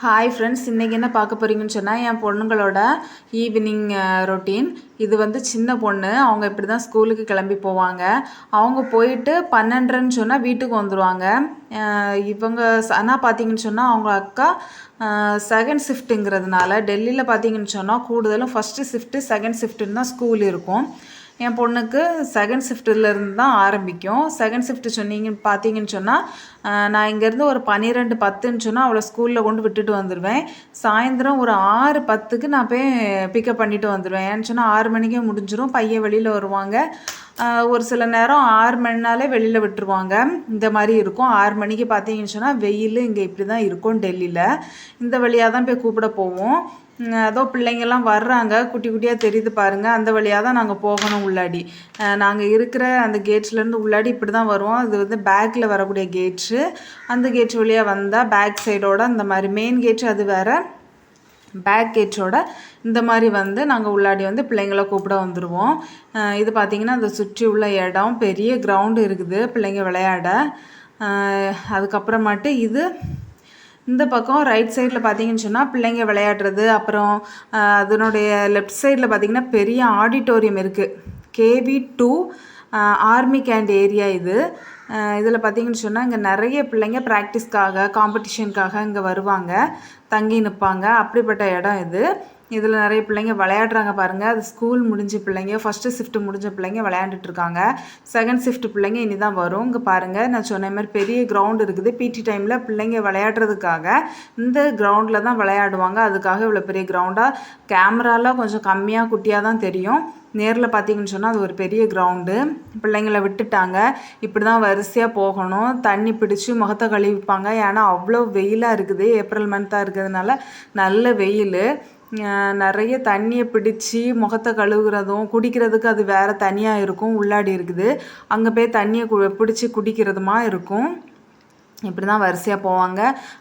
Hi friends, இன்றைக்கி என்ன பார்க்க போகிறீங்கன்னு சொன்னால் என் பொண்ணுங்களோட ஈவினிங் ரொட்டீன். இது வந்து சின்ன பொண்ணு, அவங்க இப்படி தான் ஸ்கூலுக்கு கிளம்பி போவாங்க. அவங்க போயிட்டு 12:30ன்னு சொன்னால் வீட்டுக்கு வந்துடுவாங்க. இவங்க ஆனால் பார்த்தீங்கன்னு சொன்னால் அவங்க அக்கா செகண்ட் ஷிஃப்ட்டுங்கிறதுனால டெல்லியில் பார்த்தீங்கன்னு சொன்னால் கூடுதலும் ஃபஸ்ட்டு ஷிஃப்ட்டு செகண்ட் ஷிஃப்ட்டுன்னு தான் ஸ்கூல் இருக்கும். என் பொண்ணுக்கு செகண்ட் ஷிஃப்ட்டிலேருந்து தான் ஆரம்பிக்கும். செகண்ட் ஷிஃப்ட்டு பார்த்தீங்கன்னு சொன்னால் நான் இங்கேருந்து ஒரு 12:10ன்னு சொன்னால் அவளை ஸ்கூலில் கொண்டு விட்டுட்டு வந்துடுவேன். சாயந்தரம் ஒரு 6:10க்கு நான் போய் பிக்கப் பண்ணிவிட்டு வந்துடுவேன். ஏன்னு சொன்னால் 6 மணிக்கே முடிஞ்சிடும். பையன் வெளியில் வருவாங்க. ஒரு சில நேரம் 6 மணினாலே வெளியில் விட்டுருவாங்க. இந்த மாதிரி இருக்கும். 6 மணிக்கு பார்த்தீங்கன்னு சொன்னால் வெயில் இங்கே இப்படி தான் இருக்கும் டெல்லியில். இந்த வழியாக தான் போய் கூப்பிட போவோம். அதோ பிள்ளைங்கள்லாம் வர்றாங்க, குட்டி குட்டியாக தெரியுது பாருங்கள். அந்த வழியாக தான் நாங்கள் போகணும் உள்ளாடி. நாங்கள் இருக்கிற அந்த கேட்ஸ்லேருந்து உள்ளாடி இப்படி தான் வருவோம். அது வந்து பேக்கில் வரக்கூடிய கேட்ஸு. அந்த கேட்ஸ் வழியாக வந்தால் பேக் சைடோட இந்த மாதிரி மெயின் கேட்ஸ் அது வேறு, பேக் கேட்ஸோட இந்த மாதிரி வந்து நாங்கள் உள்ளாடி வந்து பிள்ளைங்களை கூப்பிட வந்துடுவோம். இது பார்த்திங்கன்னா அந்த சுற்றி உள்ள இடம் பெரிய கிரவுண்டு இருக்குது பிள்ளைங்க விளையாட. அதுக்கப்புறமாட்டு இது இந்த பக்கம் ரைட் சைடில் பார்த்தீங்கன்னு சொன்னால் பிள்ளைங்க விளையாடுறது. அப்புறம் அதனுடைய லெஃப்ட் சைடில் பார்த்திங்கன்னா பெரிய ஆடிட்டோரியம் இருக்குது. KV2 ஆர்மி கேண்ட் ஏரியா இது. இதில் பார்த்திங்கன்னு சொன்னால் இங்கே நிறைய பிள்ளைங்க ப்ராக்டிஸ்க்காக காம்படிஷனுக்காக இங்கே வருவாங்க, தங்கி நிற்பாங்க. அப்படிப்பட்ட இடம் இது. இதில் நிறைய பிள்ளைங்க விளையாடுறாங்க பாருங்கள். அது ஸ்கூல் முடிஞ்ச பிள்ளைங்க, ஃபஸ்ட்டு ஷிஃப்ட்டு முடிஞ்ச பிள்ளைங்க விளையாண்டுட்ருக்காங்க. செகண்ட் ஷிஃப்ட் பிள்ளைங்க இனி தான் வரும். இங்கே பாருங்கள், நான் சொன்ன மாதிரி பெரிய கிரவுண்டு இருக்குது. PT டைமில் பிள்ளைங்க விளையாடுறதுக்காக இந்த கிரவுண்டில் தான் விளையாடுவாங்க. அதுக்காக இவ்வளோ பெரிய கிரவுண்டாக கேமராலாம் கொஞ்சம் கம்மியாக குட்டியாக தான் தெரியும். நேரில் பார்த்தீங்கன்னு சொன்னால் அது ஒரு பெரிய கிரவுண்டு. பிள்ளைங்களை விட்டுட்டாங்க. இப்படி தான் வரிசையாக போகணும். தண்ணி பிடிச்சி முகத்தை கழுவிப்பாங்க. ஏன்னா அவ்வளோ வெயிலாக இருக்குது. ஏப்ரல் மந்த்தாக இருக்கிறதுனால நல்ல வெயில். நிறைய தண்ணியை பிடிச்சி முகத்தை கழுவுறதும் குடிக்கிறதுக்கு அது வேறு தனியாக இருக்கும். உள்ளாடி இருக்குது. அங்கே போய் தண்ணியை பிடிச்சி குடிக்கிறதுமா இருக்கும். இப்படி தான் வரிசையாக போவாங்க.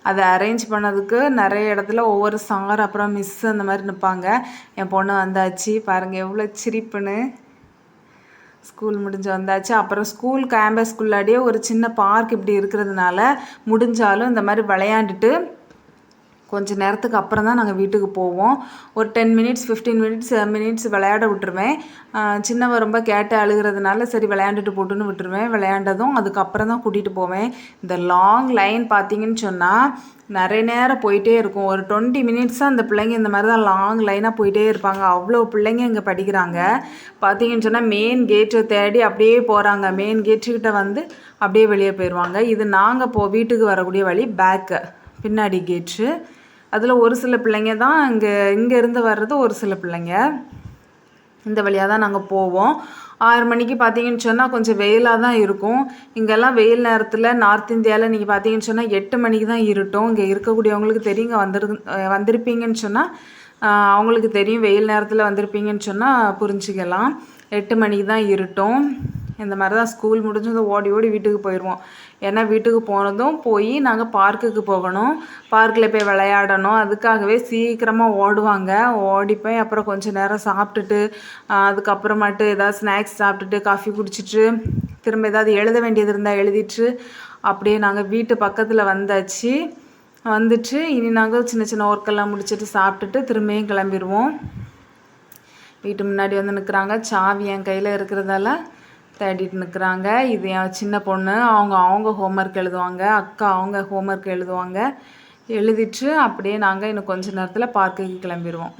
அதை அரேஞ்ச் பண்ணதுக்கு நிறைய இடத்துல ஒவ்வொரு சார் அப்புறம் மிஸ்ஸு அந்த மாதிரி நிற்பாங்க. என் பொண்ணு வந்தாச்சு பாருங்கள், எவ்வளோ சிரிப்புன்னு. ஸ்கூல் முடிஞ்சு வந்தாச்சு. அப்புறம் ஸ்கூல் கேம்பஸ்குள்ளாடியே ஒரு சின்ன பார்க் இப்படி இருக்கிறதுனால முடிஞ்சாலும் இந்த மாதிரி விளையாண்டுட்டு கொஞ்சம் நேரத்துக்கு அப்புறம் தான் நாங்கள் வீட்டுக்கு போவோம். ஒரு 10 மினிட்ஸ் 15 மினிட்ஸ் விளையாட விட்டுருவேன். சின்னவ ரொம்ப கேட்டு அழுகிறதுனால சரி விளையாண்டுட்டு போட்டுன்னு விட்டுருவேன். விளையாண்டதும் அதுக்கப்புறம் தான் கூட்டிகிட்டு போவேன். இந்த லாங் லைன் பார்த்தீங்கன்னு சொன்னால் நிறைய நேரம் போயிட்டே இருக்கும். ஒரு 20 மினிட்ஸாக அந்த பிள்ளைங்க இந்த மாதிரி தான் லாங் லைனாக போயிட்டே இருப்பாங்க. அவ்வளோ பிள்ளைங்க இங்கே படிக்கிறாங்க. பார்த்தீங்கன்னு சொன்னால் மெயின் கேட்டை தேடி அப்படியே போகிறாங்க. மெயின் கேட்டுக்கிட்ட வந்து அப்படியே வெளியே போயிடுவாங்க. இது நாங்கள் வீட்டுக்கு வரக்கூடிய வழி பேக்கு, பின்னாடி கேட்டு. அதில் ஒரு சில பிள்ளைங்க தான் இங்கேருந்து வர்றது. ஒரு சில பிள்ளைங்க இந்த வழியாக தான் நாங்கள் போவோம். 6 மணிக்கு பார்த்தீங்கன்னு சொன்னால் கொஞ்சம் வெயிலாக தான் இருக்கும். இங்கெல்லாம் வெயில் நேரத்தில் நார்த் இந்தியாவில் நீங்கள் பார்த்தீங்கன்னு சொன்னால் 8 மணிக்கு தான் இருட்டும். இங்கே இருக்கக்கூடியவங்களுக்கு தெரியும். இங்கே வந்திருப்பீங்கன்னு சொன்னால் அவங்களுக்கு தெரியும். வெயில் நேரத்தில் வந்திருப்பீங்கன்னு சொன்னால் புரிஞ்சுக்கலாம். 8 மணிக்கு தான் இருட்டும். இந்த மாதிரி தான் ஸ்கூல் முடிஞ்சதும் ஓடி ஓடி வீட்டுக்கு போயிடுவோம். ஏன்னா வீட்டுக்கு போனதும் போய் நாங்கள் பார்க்குக்கு போகணும், பார்க்கில் போய் விளையாடணும். அதுக்காகவே சீக்கிரமாக ஓடுவாங்க. ஓடிப்போய் அப்புறம் கொஞ்சம் நேரம் சாப்பிட்டுட்டு அதுக்கப்புறமாட்டு ஏதாவது ஸ்நாக்ஸ் சாப்பிட்டுட்டு காஃபி குடிச்சிட்டு திரும்ப ஏதாவது எழுத வேண்டியது இருந்தால் எழுதிட்டு அப்படியே நாங்கள் வீட்டு பக்கத்தில் வந்தாச்சு. வந்துட்டு இனி நாங்கள் சின்ன சின்ன ஒர்க்கெல்லாம் முடிச்சுட்டு சாப்பிட்டுட்டு திரும்பியும் கிளம்பிடுவோம். வீட்டு முன்னாடி வந்து நிற்கிறாங்க. சாவி என் கையில் இருக்கிறதால தேடிட்டு நிற்கிறாங்க. இது என் சின்ன பொண்ணு. அவங்க ஹோம்ஒர்க் எழுதுவாங்க. அக்கா அவங்க ஹோம்ஒர்க் எழுதுவாங்க. எழுதிட்டு அப்படியே நாங்கள் இன்னும் கொஞ்சம் நேரத்தில் பார்க்குக்கு கிளம்பிடுவோம்.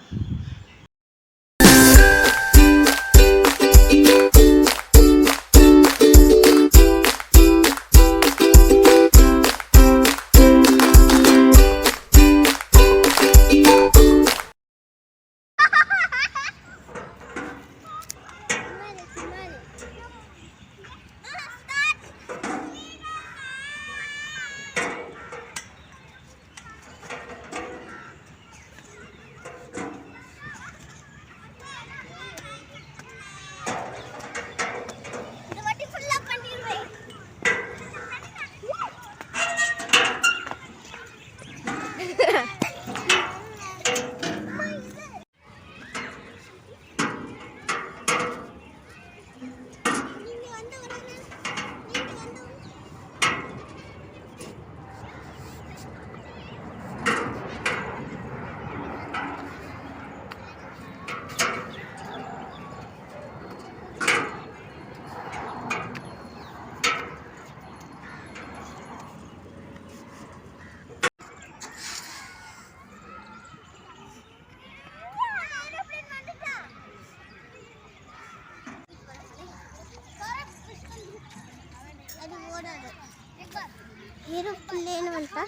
பிள்ளைன்னு வந்துட்டா.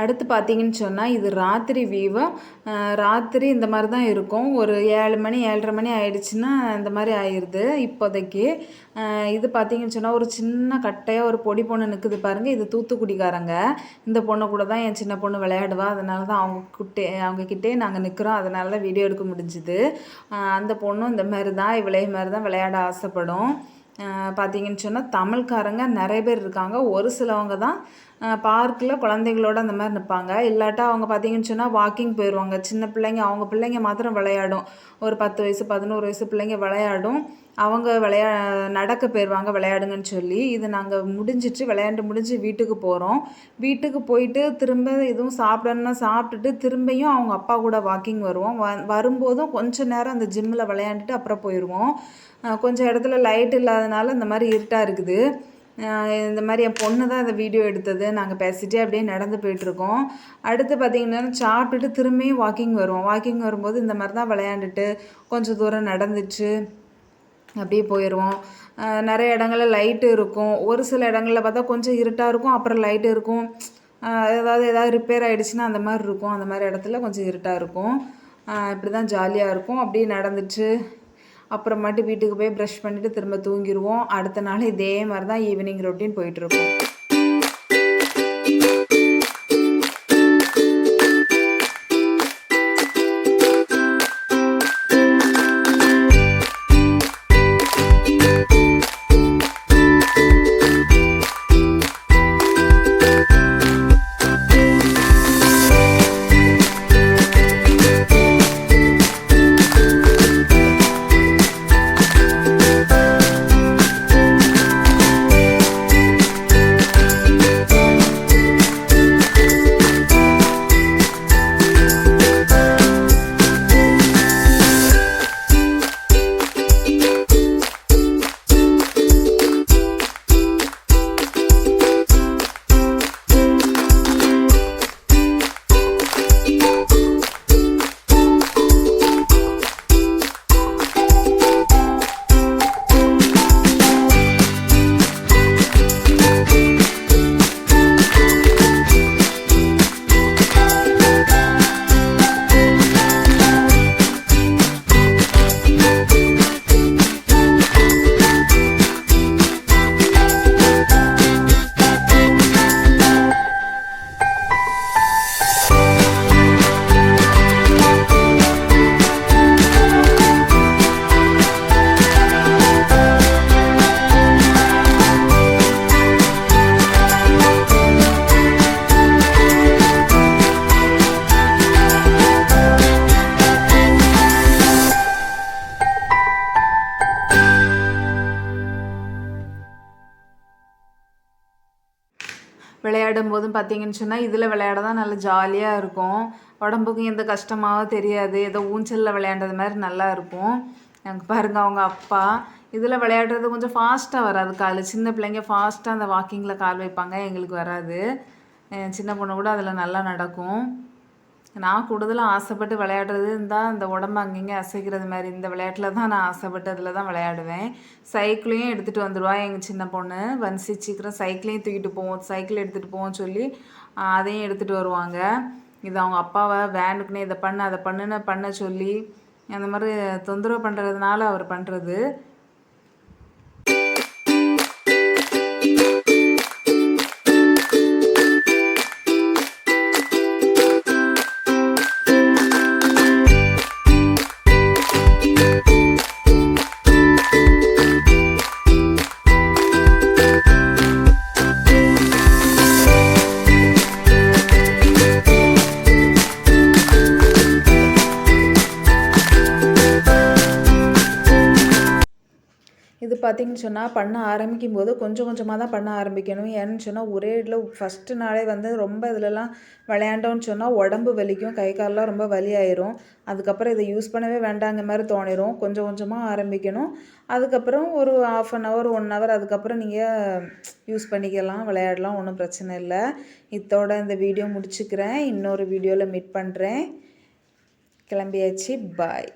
அடுத்து பார்த்தீங்கன்னு சொன்னால் இது ராத்திரி வியூவு. ராத்திரி இந்த மாதிரி தான் இருக்கும். ஒரு 7 மணி 7:30 மணி ஆயிடுச்சுன்னா இந்த மாதிரி ஆயிடுது இப்போதைக்கு. இது பார்த்தீங்கன்னு சொன்னால் ஒரு சின்ன கட்டையாக ஒரு பொடி பொண்ணு நிற்குது பாருங்கள். இது தூத்துக்குடிக்காரங்க. இந்த பொண்ணு கூட தான் என் சின்ன பொண்ணு விளையாடுவா. அதனால தான் அவங்கக்கிட்டே நாங்கள் நிற்கிறோம். அதனால தான் வீடியோ எடுக்க முடிஞ்சுது. அந்த பொண்ணும் இந்த மாதிரி தான் இவளே மாதிரி தான் விளையாட ஆசைப்படும். பார்த்தீங்கன்னு சொன்னால் தமிழ்காரங்க நிறைய பேர் இருக்காங்க. ஒரு சிலவங்க தான் பார்க்கில் குழந்தைகளோடு அந்த மாதிரி நிற்பாங்க. இல்லாட்டா அவங்க பார்த்தீங்கன்னு சொன்னால் வாக்கிங் போயிடுவாங்க. சின்ன பிள்ளைங்க அவங்க பிள்ளைங்க மாத்திரம் விளையாடும். ஒரு 10 வயசு 11 வயசு பிள்ளைங்க விளையாடும். அவங்க நடக்க போயிடுவாங்க விளையாடுங்கன்னு சொல்லி. இது நாங்கள் விளையாண்டு முடிஞ்சு வீட்டுக்கு போகிறோம். வீட்டுக்கு போயிட்டு திரும்ப எதுவும் சாப்பிடணுன்னா சாப்பிட்டுட்டு திரும்பியும் அவங்க அப்பா கூட வாக்கிங் வருவோம். வரும்போதும் கொஞ்சம் நேரம் அந்த ஜிம்மில் விளையாண்டுட்டு அப்புறம் போயிடுவோம். கொஞ்சம் இடத்துல லைட் இல்லாதனால இந்த மாதிரி இருட்டாக இருக்குது. இந்த மாதிரி என் பொண்ணு தான் இந்த வீடியோ எடுத்தது. நாங்கள் பேசிகிட்டே அப்படியே நடந்து போயிட்டுருக்கோம். அடுத்து பார்த்திங்கன்னா சாப்பிட்டுட்டு திரும்பியும் வாக்கிங் வருவோம். வாக்கிங் வரும்போது இந்த மாதிரி தான் விளையாண்டுட்டு கொஞ்சம் தூரம் நடந்துச்சு அப்படியே போயிடுவோம். நிறைய இடங்களில் லைட்டு இருக்கும். ஒரு சில இடங்களில் பார்த்தா கொஞ்சம் இருட்டாக இருக்கும், அப்புறம் லைட்டு இருக்கும். ஏதாவது ரிப்பேர் ஆகிடுச்சுன்னா அந்த மாதிரி இருக்கும். அந்த மாதிரி இடத்துல கொஞ்சம் இருட்டாக இருக்கும். இப்படி தான் ஜாலியாக இருக்கும். அப்படியே நடந்துச்சு அப்புறமாட்டு வீட்டுக்கு போய் ப்ரஷ் பண்ணிவிட்டு திரும்ப தூங்கிடுவோம். அடுத்த நாள் இதே மாதிரி தான் ஈவினிங் ரொட்டீன் போயிட்டுருக்கும். விளையாடும் போதும் பார்த்தீங்கன்னு சொன்னால் இதில் விளையாட தான் நல்லா ஜாலியாக இருக்கும். உடம்புக்கும் எந்த கஷ்டமாகவும் தெரியாது. ஏதோ ஊஞ்சலில் விளையாண்டது மாதிரி நல்லா இருக்கும். எனக்கு பாருங்கள் அவங்க அப்பா இதில் விளையாடுறது கொஞ்சம் ஃபாஸ்ட்டாக வராது கால். சின்ன பிள்ளைங்க ஃபாஸ்ட்டாக அந்த வாக்கிங்கில் கால் வைப்பாங்க, எங்களுக்கு வராது. சின்ன பொண்ணு கூட அதில் நல்லா நடக்கும். நான் கூடுதலாக ஆசைப்பட்டு விளையாடுறது இருந்தால் இந்த உடம்பு அங்கங்கே அசைக்கிறது மாதிரி இந்த விளையாட்டில் தான் நான் ஆசைப்பட்டு அதில் தான் விளையாடுவேன். சைக்கிளையும் எடுத்துகிட்டு வந்துடுவா எங்கள் சின்ன பொண்ணு. வன்சி சீக்கிரம் சைக்கிளையும் தூக்கிட்டு போவோம், சைக்கிள் எடுத்துகிட்டு போவோம் சொல்லி அதையும் எடுத்துகிட்டு வருவாங்க. இது அவங்க அப்பாவை வேனுக்குன்னே இதை பண்ண அதை பண்ண சொல்லி அந்த மாதிரி தொந்தரவு பண்ணுறதுனால அவர் பண்ணுறது. இது பார்த்திங்கன்னு சொன்னால் பண்ண ஆரம்பிக்கும் போது கொஞ்சம் கொஞ்சமாக தான் பண்ண ஆரம்பிக்கணும். ஏன்னு சொன்னால் ஒரே இதில் ஃபஸ்ட்டு நாளே வந்து ரொம்ப இதிலலாம் விளையாண்டோன்னு சொன்னால் உடம்பு வலிக்கும், கை கால்லாம் ரொம்ப வலி ஆயிரும். அதுக்கப்புறம் இதை யூஸ் பண்ணவே வேண்டாங்கிற மாதிரி தோணிடும். கொஞ்சம் கொஞ்சமாக ஆரம்பிக்கணும். அதுக்கப்புறம் ஒரு 1/2 ஹவர் 1 ஹவர் அதுக்கப்புறம் நீங்கள் யூஸ் பண்ணிக்கலாம், விளையாடலாம், ஒன்றும் பிரச்சனை இல்லை. இதோட இந்த வீடியோ முடிச்சுக்கிறேன். இன்னொரு வீடியோவில் மீட் பண்ணுறேன். கிளம்பியாச்சு. பாய்.